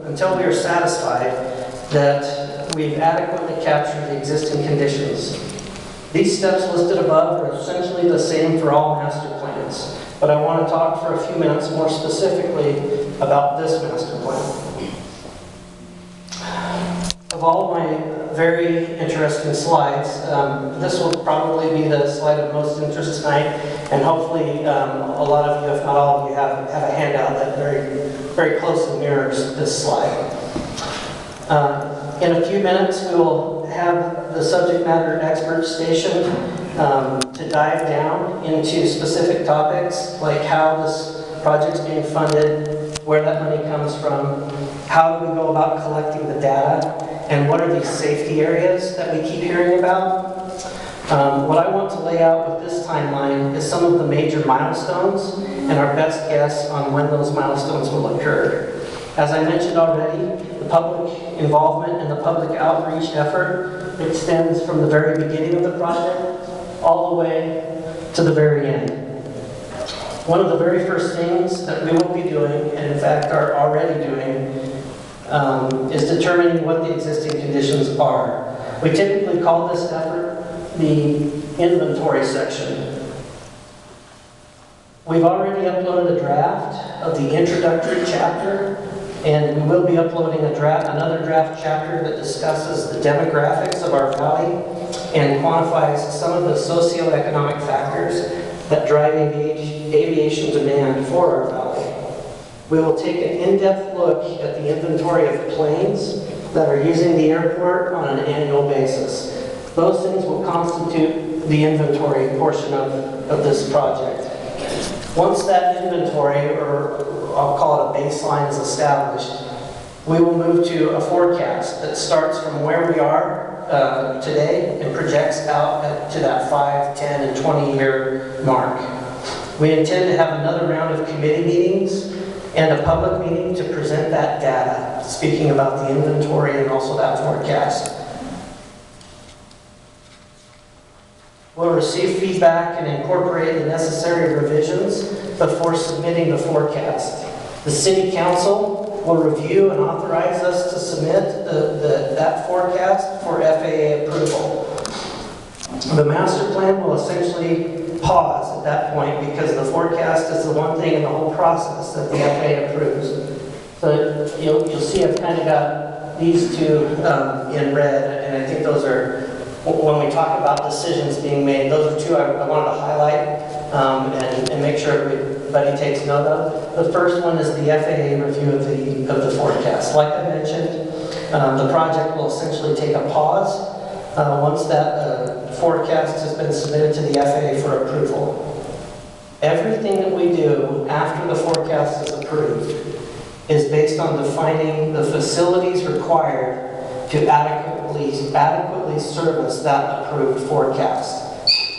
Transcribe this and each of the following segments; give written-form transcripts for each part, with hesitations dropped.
until we are satisfied that we've adequately captured the existing conditions. These steps listed above are essentially the same for all master plans, but I want to talk for a few minutes more specifically about this master plan. Of all my very interesting slides, this will probably be the slide of most interest tonight, and hopefully a lot of you, if not all of you, have a handout that very closely mirrors this slide. In a few minutes, we will have the subject matter expert stationed to dive down into specific topics like how this project's being funded, where that money comes from, how do we go about collecting the data, and what are these safety areas that we keep hearing about. What I want to lay out with this timeline is some of the major milestones and our best guess on when those milestones will occur. As I mentioned already, the public involvement and the public outreach effort extends from the very beginning of the project all the way to the very end. One of the very first things that we will be doing, and in fact are already doing, is determining what the existing conditions are. We typically call this effort the inventory section. We've already uploaded a draft of the introductory chapter, and we will be uploading another draft chapter that discusses the demographics of our valley and quantifies some of the socioeconomic factors that drive aviation demand for our valley. We will take an in-depth look at the inventory of planes that are using the airport on an annual basis. Those things will constitute the inventory portion of this project. Once that inventory, or I'll call it a baseline, is established, we will move to a forecast that starts from where we are today and projects out to that 5, 10, and 20-year mark. We intend to have another round of committee meetings and a public meeting to present that data, speaking about the inventory and also that forecast. We'll receive feedback and incorporate the necessary revisions before submitting the forecast. The City Council will review and authorize us to submit that forecast for FAA approval. The master plan will essentially pause at that point because the forecast is the one thing in the whole process that the FAA approves. So you'll see I've kind of got these two in red, and I think those are, when we talk about decisions being made, those are two I wanted to highlight and make sure everybody takes note of. The first one is the FAA review of the forecast. Like I mentioned, the project will essentially take a pause once that forecast has been submitted to the FAA for approval. Everything that we do after the forecast is approved is based on defining the facilities required to adequately service that approved forecast.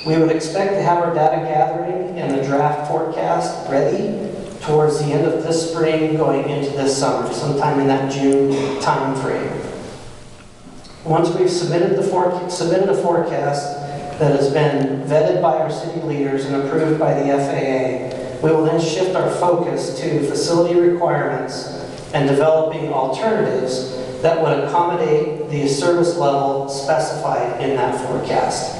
We would expect to have our data gathering and the draft forecast ready towards the end of this spring going into this summer, sometime in that June time frame. Once we've submitted a forecast that has been vetted by our city leaders and approved by the FAA, we will then shift our focus to facility requirements and developing alternatives that would accommodate the service level specified in that forecast.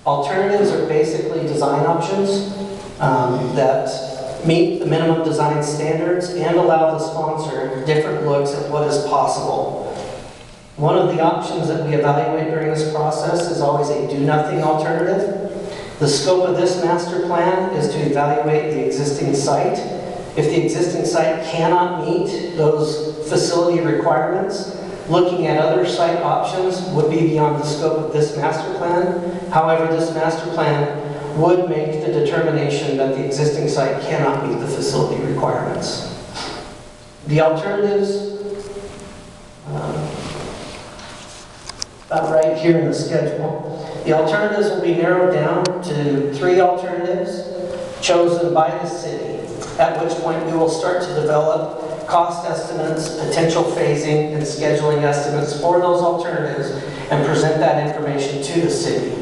Alternatives are basically design options that meet the minimum design standards and allow the sponsor different looks at what is possible. One of the options that we evaluate during this process is always a do-nothing alternative. The scope of this master plan is to evaluate the existing site. If the existing site cannot meet those facility requirements, looking at other site options would be beyond the scope of this master plan. However, this master plan would make the determination that the existing site cannot meet the facility requirements. The alternatives, about right here in the schedule. The alternatives will be narrowed down to 3 alternatives chosen by the city, at which point we will start to develop cost estimates, potential phasing, and scheduling estimates for those alternatives and present that information to the city.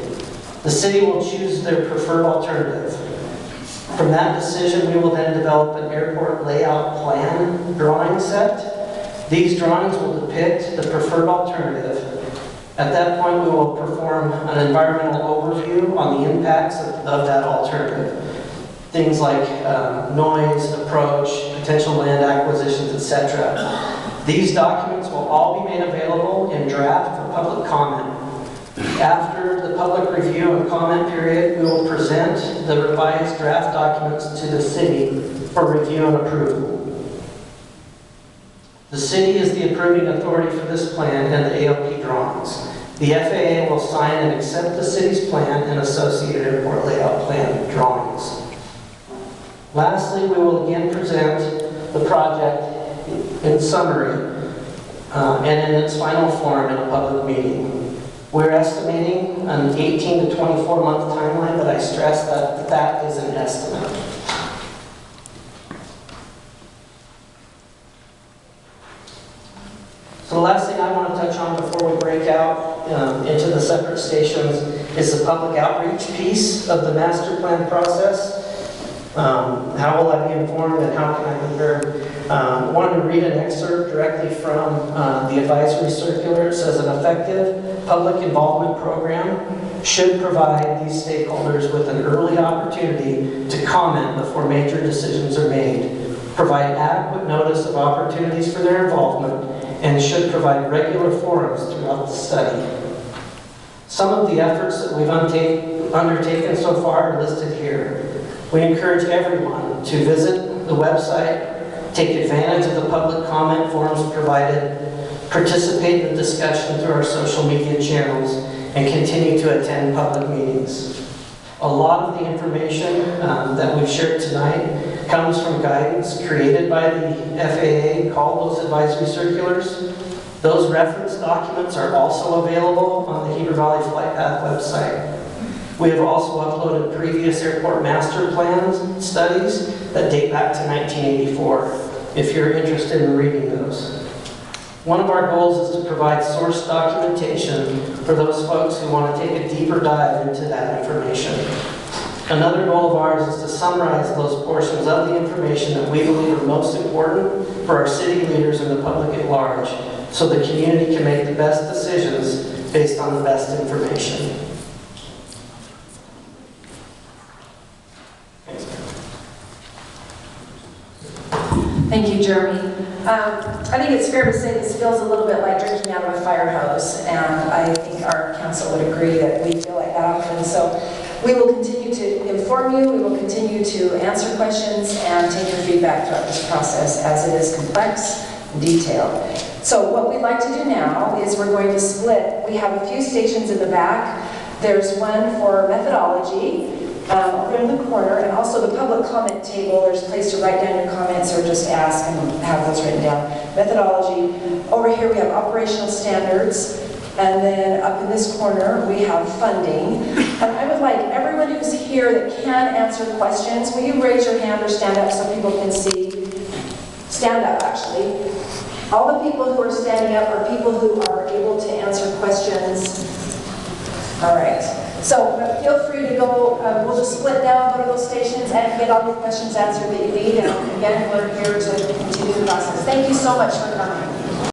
The city will choose their preferred alternative. From that decision, we will then develop an airport layout plan drawing set These drawings will depict the preferred alternative. At that point, we will perform an environmental overview on the impacts of that alternative. Things like noise, approach, potential land acquisitions, etc. These documents will all be made available in draft for public comment. After the public review and comment period, we will present the revised draft documents to the city for review and approval. The city is the approving authority for this plan and the ALP drawings. The FAA will sign and accept the city's plan and associated airport layout plan drawings. Lastly, we will again present the project in summary and in its final form in a public meeting. We're estimating an 18 to 24 month timeline, but I stress that that is an estimate. So the last thing I want to touch on before we break out into the separate stations is the public outreach piece of the master plan process. How will I be informed and how can I be heard? I wanted to read an excerpt directly from the advisory circular. It says an effective public involvement program should provide these stakeholders with an early opportunity to comment before major decisions are made, provide adequate notice of opportunities for their involvement, and should provide regular forums throughout the study. Some of the efforts that we've undertaken so far are listed here. We encourage everyone to visit the website, take advantage of the public comment forums provided, participate in the discussion through our social media channels, and continue to attend public meetings. A lot of the information that we've shared tonight comes from guidance created by the FAA called those advisory circulars. Those reference documents are also available on the Heber Valley Flight Path website. We have also uploaded previous airport master plans studies that date back to 1984, if you're interested in reading those. One of our goals is to provide source documentation for those folks who want to take a deeper dive into that information. Another goal of ours is to summarize those portions of the information that we believe are most important for our city leaders and the public at large, so the community can make the best decisions based on the best information. Thank you, Jeremy. I think it's fair to say this feels a little bit like drinking out of a fire hose, and I think our council would agree that we feel like that often. So we will continue to inform you, we will continue to answer questions and take your feedback throughout this process as it is complex and detailed. So what we'd like to do now is we're going to split. We have a few stations in the back. There's one for methodology, over in the corner, and also the public comment table. There's a place to write down your comments or just ask and have those written down. Methodology. Over here we have operational standards, and then up in this corner we have funding. And I would like everyone who's here that can answer questions, will you raise your hand or stand up so people can see? Stand up, actually. All the people who are standing up are people who are able to answer questions. All right. So feel free to go, we'll just split down, go to those stations and get all your questions answered that you need. And again, we're here to continue the process. Thank you so much for coming.